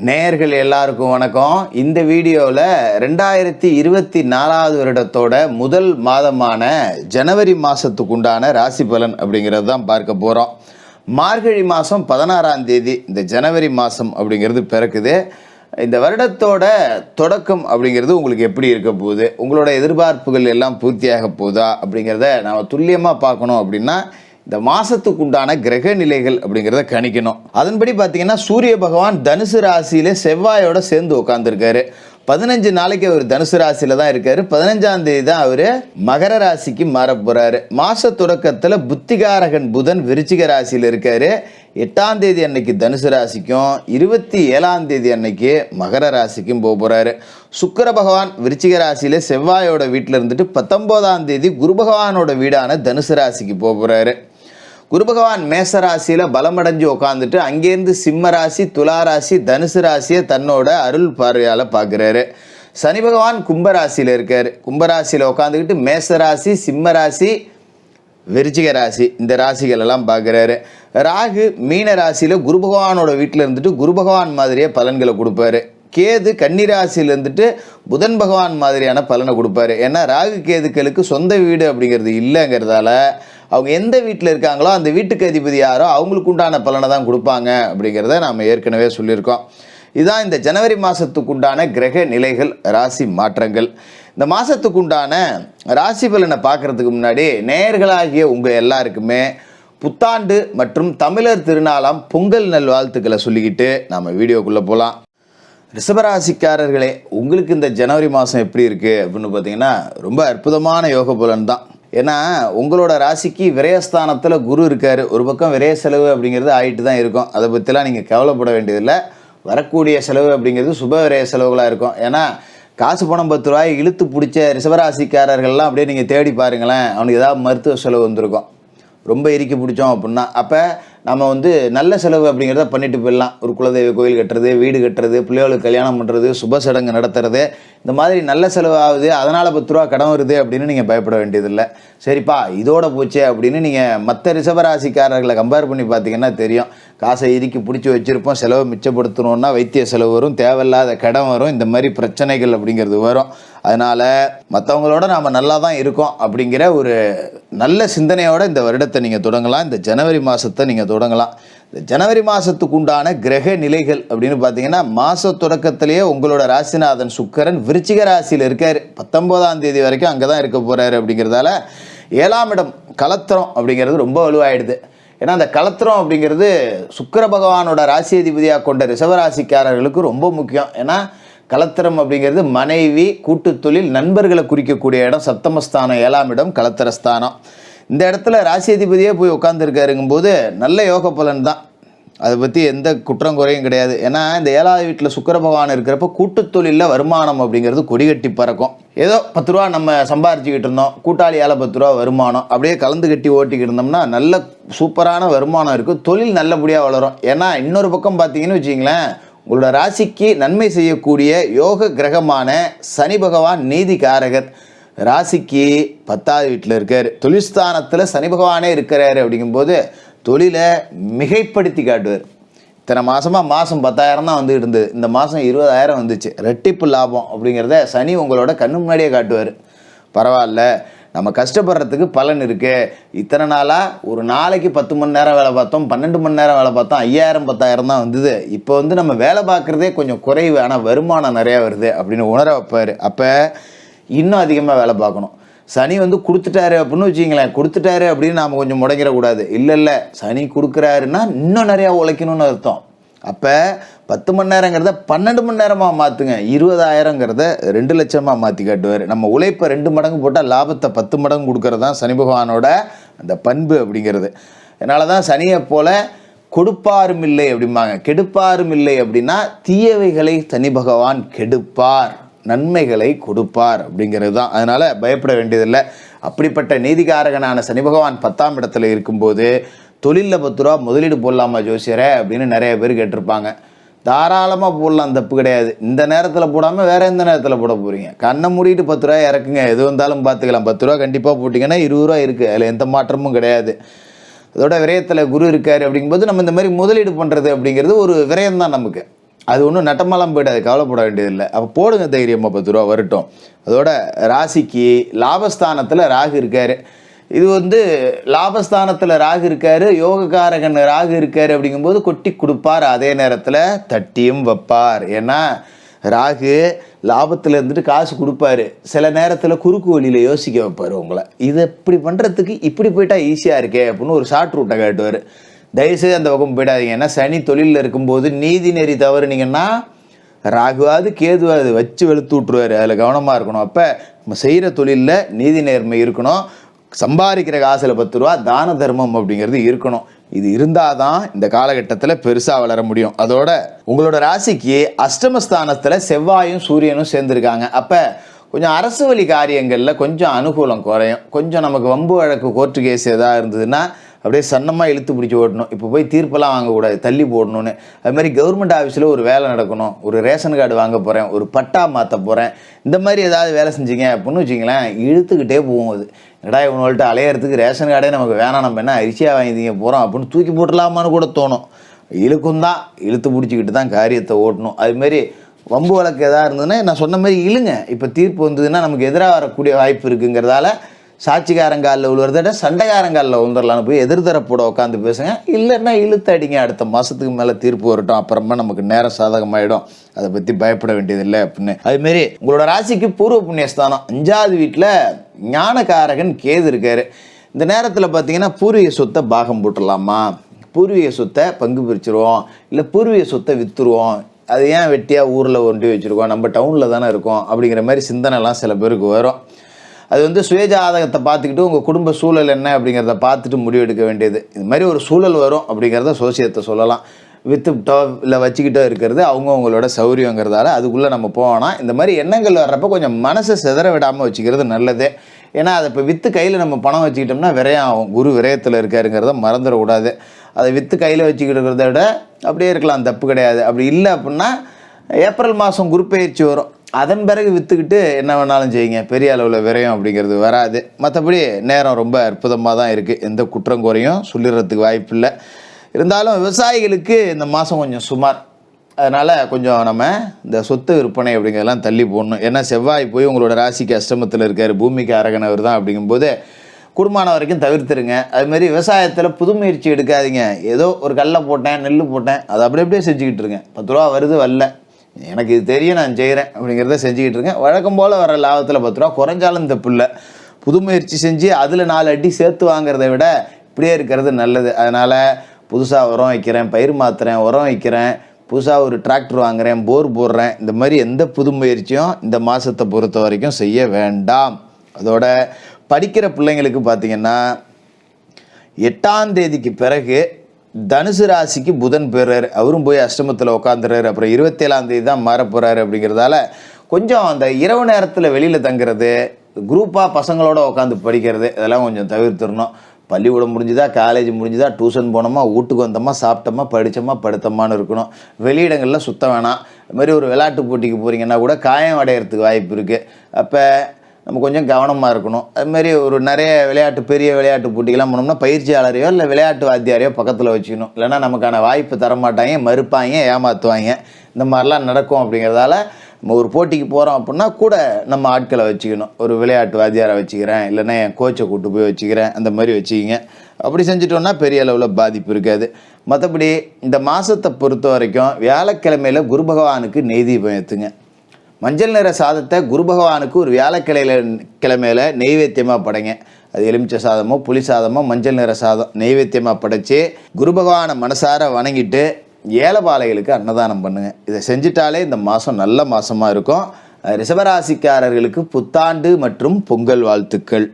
நேயர்கள் எல்லாருக்கும் வணக்கம். இந்த வீடியோவில் 2024 வருடத்தோட முதல் மாதமான ஜனவரி மாதத்துக்கு உண்டான ராசி பலன் அப்படிங்கிறது தான் பார்க்க போகிறோம். மார்கழி மாதம் 16ஆம் தேதி இந்த ஜனவரி மாதம் அப்படிங்கிறது பிறக்குது. இந்த வருடத்தோட தொடக்கம் அப்படிங்கிறது உங்களுக்கு எப்படி இருக்க போகுது, உங்களோட எதிர்பார்ப்புகள் எல்லாம் பூர்த்தியாக போகுதா அப்படிங்கிறத நாம் துல்லியமாக பார்க்கணும். அப்படின்னா இந்த மாதத்துக்கு உண்டான கிரக நிலைகள் அப்படிங்கிறத கணிக்கணும். அதன்படி பார்த்தீங்கன்னா சூரிய பகவான் தனுசு ராசியில செவ்வாயோட சேர்ந்து உட்காந்துருக்காரு. 15 நாளைக்கு அவர் தனுசு ராசியில தான் இருக்காரு. 15ஆம் தேதி தான் அவர் மகர ராசிக்கு மாற போறாரு. மாச தொடக்கத்தில் புத்திகாரகன் புதன் விருச்சிக ராசியில் இருக்காரு. 8ஆம் தேதி அன்னைக்கு தனுசு ராசிக்கும் 27ஆம் தேதி அன்னைக்கு மகர ராசிக்கும் போறாரு. சுக்கிர பகவான் விருச்சிக ராசியில செவ்வாயோட வீட்டில் இருந்துட்டு 19ஆம் தேதி குரு பகவானோட வீடான தனுசு ராசிக்கு போறாரு. குரு பகவான் மேச ராசியில் பலமடைஞ்சு உட்காந்துட்டு அங்கேருந்து சிம்ம ராசி, துலா ராசி, தனுசு ராசியை தன்னோட அருள் பார்வையால் பார்க்குறாரு. சனி பகவான் கும்பராசியில் இருக்கார். கும்பராசியில் உட்காந்துக்கிட்டு மேச ராசி, சிம்ம ராசி, விருச்சிக ராசி இந்த ராசிகள் எல்லாம் பார்க்குறாரு. ராகு மீன ராசியில் குரு பகவானோட வீட்டில் இருந்துட்டு குரு பகவான் மாதிரியே பலன்களை கொடுப்பாரு. கேது கன்னிராசியில் இருந்துட்டு புதன் பகவான் மாதிரியான பலனை கொடுப்பாரு. ஏன்னா ராகு கேதுக்களுக்கு சொந்த வீடு அப்படிங்கிறது இல்லைங்கிறதால அவங்க எந்த வீட்டில் இருக்காங்களோ அந்த வீட்டுக்கு அதிபதி யாரோ அவங்களுக்கு உண்டான பலனை தான் கொடுப்பாங்க அப்படிங்கிறத நாம் ஏற்கனவே சொல்லியிருக்கோம். இதுதான் இந்த ஜனவரி மாதத்துக்கு உண்டான கிரக நிலைகள், ராசி மாற்றங்கள். இந்த மாதத்துக்கு உண்டான ராசி பலனை பார்க்குறதுக்கு முன்னாடி நேயர்களாகிய உங்கள் எல்லாருக்குமே புத்தாண்டு மற்றும் தமிழர் திருநாளாம் பொங்கல் நல்வாழ்த்துக்களை சொல்லிக்கிட்டு நாம் வீடியோக்குள்ளே போகலாம். ரிஷபராசிக்காரர்களே, உங்களுக்கு இந்த ஜனவரி மாதம் எப்படி இருக்குது அப்படின்னு பார்த்தீங்கன்னா ரொம்ப அற்புதமான யோக பலன் தான். ஏன்னா உங்களோட ராசிக்கு விரயஸ்தானத்தில் குரு இருக்கார். ஒரு பக்கம் விரய செலவு அப்படிங்கிறது ஆகிட்டு தான் இருக்கும். அதை பற்றிலாம் நீங்கள் கவலைப்பட வேண்டியதில்லை. வரக்கூடிய செலவு அப்படிங்கிறது சுப விரய செலவுகளாக இருக்கும். ஏன்னா காசு பணம் 10 ரூபாய் இழுத்து பிடிச்ச ரிஷபராசிக்காரர்கள்லாம் அப்படியே நீங்கள் தேடி பாருங்களேன், அவனுக்கு ஏதாவது மருத்துவ செலவு வந்திருக்கும். ரொம்ப இறுக்கி பிடிச்சோம் அப்படின்னா அப்போ நம்ம நல்ல செலவு அப்படிங்கிறத பண்ணிட்டு போயிடலாம். ஒரு குலதெய்வ கோயில் கட்டுறது, வீடு கட்டுறது, பிள்ளைகளுக்கு கல்யாணம் பண்ணுறது, சுப சடங்கு நடத்துறது, இந்த மாதிரி நல்ல செலவு ஆகுது, அதனால் 10 ரூபா கடன் வருது அப்படின்னு நீங்கள் பயப்பட வேண்டியதில்லை. சரிப்பா இதோட போச்சே அப்படின்னு நீங்கள் மற்ற ரிஷபராசிக்காரர்களை கம்பேர் பண்ணி பார்த்தீங்கன்னா தெரியும். காசை இறுக்கி பிடிச்சி வச்சுருப்போம், செலவை மிச்சப்படுத்தணுன்னா வைத்திய செலவு வரும், தேவையில்லாத கடன் வரும், இந்த மாதிரி பிரச்சனைகள் அப்படிங்கிறது வரும். அதனால் மற்றவங்களோட நாம் நல்லா தான் இருக்கோம் அப்படிங்கிற ஒரு நல்ல சிந்தனையோடு இந்த வருடத்தை நீங்கள் தொடங்கலாம். இந்த ஜனவரி மாதத்தை நீங்கள் தொடங்கலாம். இந்த ஜனவரி மாதத்துக்கு உண்டான கிரக நிலைகள் அப்படின்னு பார்த்தீங்கன்னா மாத தொடக்கத்திலேயே உங்களோட ராசிநாதன் சுக்கிரன் விருச்சிக ராசியில் இருக்கார். 19ஆம் தேதி வரைக்கும் அங்கே தான் இருக்க போகிறாரு. அப்படிங்கிறதால 7ஆம் இடம் கலத்திரம் அப்படிங்கிறது ரொம்ப வலுவாயிடுது. ஏன்னா அந்த கலத்திரம் அப்படிங்கிறது சுக்கிர பகவானோட ராசி அதிபதியாக கொண்ட ரிஷபராசிக்காரர்களுக்கு ரொம்ப முக்கியம். ஏன்னா கலத்திரம் அப்படிங்கிறது மனைவி, கூட்டு தொழில், நண்பர்களை குறிக்கக்கூடிய இடம். சப்தமஸ்தானம் 7ஆம் இடம் கலத்திரஸ்தானம். இந்த இடத்துல ராசி அதிபதியே போய் உட்காந்துருக்காருங்கும்போது நல்ல யோக பலன் தான். அதை பற்றி எந்த குற்றம் குறையும் கிடையாது. ஏன்னா இந்த 7ஆவது வீட்டில் சுக்கிர பகவான் இருக்கிறப்ப கூட்டு தொழிலில் வருமானம் அப்படிங்கிறது கொடிகட்டி பறக்கும். ஏதோ 10 ரூபா நம்ம சம்பாரிச்சுக்கிட்டு இருந்தோம், கூட்டாளியால் 10 ரூபா வருமானம் அப்படியே கலந்து கட்டி ஓட்டிக்கிட்டு இருந்தோம்னா நல்ல சூப்பரான வருமானம் இருக்கும், தொழில் நல்லபடியாக வளரும். ஏன்னா இன்னொரு பக்கம் பார்த்தீங்கன்னு வச்சிங்களேன், உங்களோட ராசிக்கு நன்மை செய்யக்கூடிய யோக கிரகமான சனி பகவான் நீதிகாரகர் ராசிக்கு 10ஆவது வீட்டில் இருக்கார். தொழில்ஸ்தானத்தில் சனி பகவானே இருக்கிறாரு. அப்படிங்கும்போது தொழிலை மிகைப்படுத்தி காட்டுவார். இத்தனை மாதமாக மாதம் 10,000 தான் இருந்தது, இந்த மாதம் 20,000 வந்துச்சு, ரெட்டிப்பு லாபம் அப்படிங்கிறத சனி உங்களோட கண்ணு முன்னாடியே காட்டுவார். பரவாயில்ல, நம்ம கஷ்டப்படுறதுக்கு பலன் இருக்குது. இத்தனை நாளாக ஒரு நாளைக்கு 10 மணி நேரம் வேலை பார்த்தோம், 12 மணி நேரம் வேலை பார்த்தோம், 5,000 10,000 தான் வந்தது. இப்போ நம்ம வேலை பார்க்குறதே கொஞ்சம் குறைவு, ஆனால் வருமானம் நிறையா வருது அப்படின்னு உணர வைப்பார். அப்போ இன்னும் அதிகமாக வேலை பார்க்கணும். சனி கொடுத்துட்டாரு அப்படின்னு வச்சிங்களேன், கொடுத்துட்டாரு அப்படின்னு நாம் கொஞ்சம் முடங்கிடக்கூடாது. இல்லை சனி கொடுக்குறாருன்னா இன்னும் நிறையா உழைக்கணும்னு அர்த்தம். அப்போ 10 மணி நேரங்கிறத 12 மணி நேரமாக மாற்றுங்க, 20,000ங்கிறத 2 லட்சமாக மாற்றி காட்டுவார். நம்ம உழைப்பை 2 மடங்கு போட்டால் லாபத்தை 10 மடங்கு கொடுக்கறது தான் சனி பகவானோட அந்த பண்பு அப்படிங்கிறது. அதனால தான் சனியை போல் கொடுப்பாரும் இல்லை அப்படிம்பாங்க. கெடுப்பாரும் இல்லை அப்படின்னா தீயவைகளை சனி பகவான் கெடுப்பார், நன்மைகளை கொடுப்பார் அப்படிங்கிறது தான். அதனால் பயப்பட வேண்டியதில்லை. அப்படிப்பட்ட நீதிகாரகனான சனி பகவான் 10ஆம் இடத்துல இருக்கும்போது தொழிலில் 10 ரூபா முதலீடு போடலாமா ஜோசியரை அப்படின்னு நிறைய பேர் கேட்டிருப்பாங்க. தாராளமாக போடலாம், தப்பு கிடையாது. இந்த நேரத்தில் போடாமல் வேறு எந்த நேரத்தில் போட போகிறீங்க? கண்ணை மூடிட்டு 10 ரூபா இறக்குங்க, எது வந்தாலும் பார்த்துக்கலாம். 10 ரூபா கண்டிப்பாக போட்டிங்கன்னா 20 ரூபா இருக்குது, அதில் எந்த மாற்றமும் கிடையாது. அதோட விரயத்தில் குரு இருக்கார் அப்படிங்கும்போது நம்ம இந்த மாதிரி முதலீடு பண்ணுறது அப்படிங்கிறது ஒரு விரயம் தான் நமக்கு. அது ஒன்றும் நட்டமெல்லாம் போய்ட்டு கவலைப்பட வேண்டியதில்லை. அப்போ போடுங்க தைரியமாக 10 ரூபா வரட்டும். அதோட ராசிக்கு லாபஸ்தானத்தில் ராகு இருக்கார். இது லாபஸ்தானத்தில் ராகு இருக்கார், யோகக்காரகன் ராகு இருக்கார் அப்படிங்கும்போது கொட்டி கொடுப்பார், அதே நேரத்தில் தட்டியும் வைப்பார். ஏன்னா ராகு லாபத்தில் இருந்துட்டு காசு கொடுப்பாரு, சில நேரத்தில் குறுக்கு வழியில் யோசிக்க வைப்பார் உங்களை. இதை இப்படி பண்ணுறதுக்கு இப்படி போயிட்டா ஈஸியாக இருக்கே அப்படின்னு ஒரு ஷார்ட் ரூட்டை காட்டுவார். தயவுசெய்து அந்த பக்கம் போயிடாதீங்க. ஏன்னா சனி தொழிலில் இருக்கும்போது நீதி நெறி தவறுனீங்கன்னா ராகுவாது கேதுவாது வச்சு வெளுத்து விட்ருவார். அதில் கவனமாக இருக்கணும். அப்போ நம்ம செய்கிற தொழிலில் நீதி நேர்மை இருக்கணும். சம்பாதிக்கிற காசில் 10 ரூபா தான தர்மம் அப்படிங்கிறது இருக்கணும். இது இருந்தால் தான் இந்த காலகட்டத்தில் பெருசாக வளர முடியும். அதோட உங்களோட ராசிக்கு அஷ்டமஸ்தானத்தில் செவ்வாயும் சூரியனும் சேர்ந்துருக்காங்க. அப்போ கொஞ்சம் அரசு வழி காரியங்களில் கொஞ்சம் அனுகூலம் குறையும். கொஞ்சம் நமக்கு வம்பு வழக்கு கோர்ட்டு கேஸ் எதாவது இருந்ததுன்னா அப்படியே சன்னமாக இழுத்து பிடிச்சி ஓட்டணும். இப்போ போய் தீர்ப்பெல்லாம் வாங்கக்கூடாது, தள்ளி போடணும்னு. அது மாதிரி கவர்மெண்ட் ஆஃபீஸில் ஒரு வேலை நடக்கணும், ஒரு ரேஷன் கார்டு வாங்க போகிறேன், ஒரு பட்டா மாற்ற போகிறேன், இந்த மாதிரி ஏதாவது வேலை செஞ்சீங்க அப்படின்னு வச்சிங்களேன், இழுத்துக்கிட்டே போகும். அது என்னடா இவங்கள்ட்ட அலையிறதுக்கு ரேஷன் கார்டே நமக்கு வேணாம், நம்ம என்ன அரிசியாக வாங்கிட்டீங்க போகிறோம் அப்படின்னு தூக்கி போட்டுடலாமான்னு கூட தோணும். இழுக்கும் தான், இழுத்து பிடிச்சிக்கிட்டு தான் காரியத்தை ஓட்டணும். அதுமாரி வம்பு வழக்கு எதாவது இருந்ததுன்னா நான் சொன்ன மாதிரி இழுங்க. இப்போ தீர்ப்பு வந்ததுன்னா நமக்கு எதிராக வரக்கூடிய வாய்ப்பு இருக்குங்கிறதால சாட்சிக்காரங்காலில் விழுவதை சண்டைக்காரங்காலில் விழுந்துடலான்னு போய் எதிர்த்தரப்போட உட்காந்து பேசுங்க. இல்லைன்னா இழுத்து அடிங்க. அடுத்த மாதத்துக்கு மேலே தீர்ப்பு வரட்டும், அப்புறமா நமக்கு நேரம் சாதகமாகிடும், அதை பற்றி பயப்பட வேண்டியதில்லை அப்படின்னு. அதுமாரி உங்களோட ராசிக்கு பூர்வ புண்ணியஸ்தானம் 5வது வீட்டில் ஞானகாரகன் கேது இருக்கார். இந்த நேரத்தில் பார்த்தீங்கன்னா பூர்வீக சொத்தை பாகம் போட்டுடலாமா, பூர்வீக சொத்தை பங்கு பிரிச்சுருவோம், இல்லை பூர்வீக சொத்தை விற்றுருவோம், அது ஏன் வெட்டியாக ஊரில் ஒண்டி வச்சுருக்கோம், நம்ம டவுனில் தானே இருக்கோம் அப்படிங்கிற மாதிரி சிந்தனைலாம் சில பேருக்கு வரும். அது சுயஜாதகத்தை பார்த்துக்கிட்டு உங்கள் குடும்ப சூழல் என்ன அப்படிங்கிறத பார்த்துட்டு முடிவு எடுக்க வேண்டியது. இது மாதிரி ஒரு சூழல் வரும் அப்படிங்கிறத சோசியத்தை சொல்லலாம். வித்துட்டோ இல்லை வச்சுக்கிட்டோ இருக்கிறது அவங்கவுங்களோட சௌரியங்கிறதால அதுக்குள்ளே நம்ம போவோம்னா இந்த மாதிரி எண்ணங்கள் வர்றப்போ கொஞ்சம் மனசை சிதற விடாமல் வச்சுக்கிறது நல்லது. ஏன்னா அதை இப்போ விற்று கையில் நம்ம பணம் வச்சுக்கிட்டோம்னா விரயம் ஆகும். குரு விரயத்தில் இருக்காருங்கிறத மறந்துடக்கூடாது. அதை விற்று கையில் வச்சுக்கிட்டு இருக்கிறத விட அப்படியே இருக்கலாம், தப்பு கிடையாது. அப்படி இல்லை அப்படின்னா ஏப்ரல் மாதம் குரு பயிற்சி வரும், அதன் பிறகு விற்றுக்கிட்டு என்ன வேணாலும் செய்யுங்க, பெரிய அளவில் விரயம் அப்படிங்கிறது வராது. மற்றபடி நேரம் ரொம்ப அற்புதமாக தான் இருக்குது, எந்த குற்றம் குறையும் சொல்லிடுறதுக்கு வாய்ப்பு இல்லை. இருந்தாலும் விவசாயிகளுக்கு இந்த மாதம் கொஞ்சம் சுமார். அதனால் கொஞ்சம் நம்ம இந்த சொத்து விற்பனை அப்படிங்கிறதெல்லாம் தள்ளி போடணும். ஏன்னா செவ்வாய் போய் உங்களோட ராசிக்கு அஷ்டமத்தில் இருக்கார், பூமிக்கு அரகனவர் தான். அப்படிங்கும்போது குடும்பமான வரைக்கும் தவிர்த்துருங்க. அதுமாரி விவசாயத்தில் புது முயற்சி எடுக்காதீங்க. ஏதோ ஒரு கடலை போட்டேன், நெல் போட்டேன், அதை அப்படியே செஞ்சுக்கிட்டு இருங்க. 10 ரூபா வருது வரல, எனக்கு இது தெரியும், நான் செய்கிறேன் அப்படிங்கிறத செஞ்சுக்கிட்டு இருக்கேன். வழக்கம் போல் வர லாபத்தில் 10 ரூபா குறைஞ்சாலும் தப்பு இல்லை. புது முயற்சி செஞ்சு அதில் 4 அடி சேர்த்து வாங்கிறத விட இப்படியே இருக்கிறது நல்லது. அதனால் புதுசாக உரம் வைக்கிறேன், பயிர் மாற்றுறேன், உரம் வைக்கிறேன், புதுசாக ஒரு டிராக்டர் வாங்குகிறேன், போர் போடுறேன், இந்த மாதிரி எந்த புது முயற்சியும் இந்த மாதத்தை பொறுத்த வரைக்கும் செய்ய வேண்டாம். அதோட படிக்கிற பிள்ளைங்களுக்கு பார்த்திங்கன்னா 8ஆம் தேதிக்கு பிறகு தனுசு ராசிக்கு புதன் பெறார், அவரும் போய் அஷ்டமத்தில் உட்காந்துறாரு. அப்புறம் 27ஆம் தேதி தான் மாற போகிறாரு. அப்படிங்கிறதால கொஞ்சம் அந்த இரவு நேரத்தில் வெளியில் தங்குறது, குரூப்பாக பசங்களோட உட்காந்து படிக்கிறது, இதெல்லாம் கொஞ்சம் தவிர்த்துடணும். பள்ளிக்கூடம் முடிஞ்சுதா, காலேஜ் முடிஞ்சுதா, டியூஷன் போனோமா, வீட்டுக்கு வந்தோமா, சாப்பிட்டோமா, படித்தோமா, படுத்தோமான்னு இருக்கணும். வெளியிடங்களில் சுத்த வேணாம். இதுமாதிரி ஒரு விளையாட்டு போட்டிக்கு போகிறீங்கன்னா கூட காயம் அடையிறதுக்கு வாய்ப்பு இருக்குது. அப்போ நம்ம கொஞ்சம் கவனமாக இருக்கணும். அதுமாரி ஒரு நிறைய பெரிய விளையாட்டு போட்டிக்கெல்லாம் போனோம்னா பயிற்சியாளரையோ இல்லை விளையாட்டு வாத்தியாரையோ பக்கத்தில் வச்சுக்கணும். இல்லைனா நமக்கான வாய்ப்பு தரமாட்டாங்க, மறுப்பாங்க, ஏமாற்றுவாங்க. இந்த மாதிரிலாம் நடக்கும். அப்படிங்கிறதால நம்ம ஒரு போட்டிக்கு போகிறோம் அப்படின்னா கூட நம்ம ஆட்களை வச்சுக்கணும். ஒரு விளையாட்டு வாத்தியாரை வச்சுக்கிறேன், இல்லைன்னா என் கோச்சை கூட்டு போய் வச்சுக்கிறேன், அந்த மாதிரி வச்சுக்கிங்க. அப்படி செஞ்சுட்டோன்னா பெரிய அளவில் பாதிப்பு இருக்காது. மற்றபடி இந்த மாதத்தை பொறுத்த வரைக்கும் வியாழக்கிழமையில் குரு பகவானுக்கு நெய் தீபம் ஏற்றுங்க. மஞ்சள் நிற சாதத்தை குரு பகவானுக்கு ஒரு வியாழக்கிழமையில் நெய்வேத்தியமாக படைங்க. அது எலுமிச்சை சாதமோ புளி சாதமோ மஞ்சள் நிற சாதம் நெய்வேத்தியமாக படைச்சி குரு பகவானை மனசார வணங்கிட்டு ஏழைபாளைகளுக்கு அன்னதானம் பண்ணுங்கள். இதை செஞ்சிட்டாலே இந்த மாதம் நல்ல மாதமாக இருக்கும். ரிஷபராசிக்காரர்களுக்கு புத்தாண்டு மற்றும் பொங்கல் வாழ்த்துக்கள்.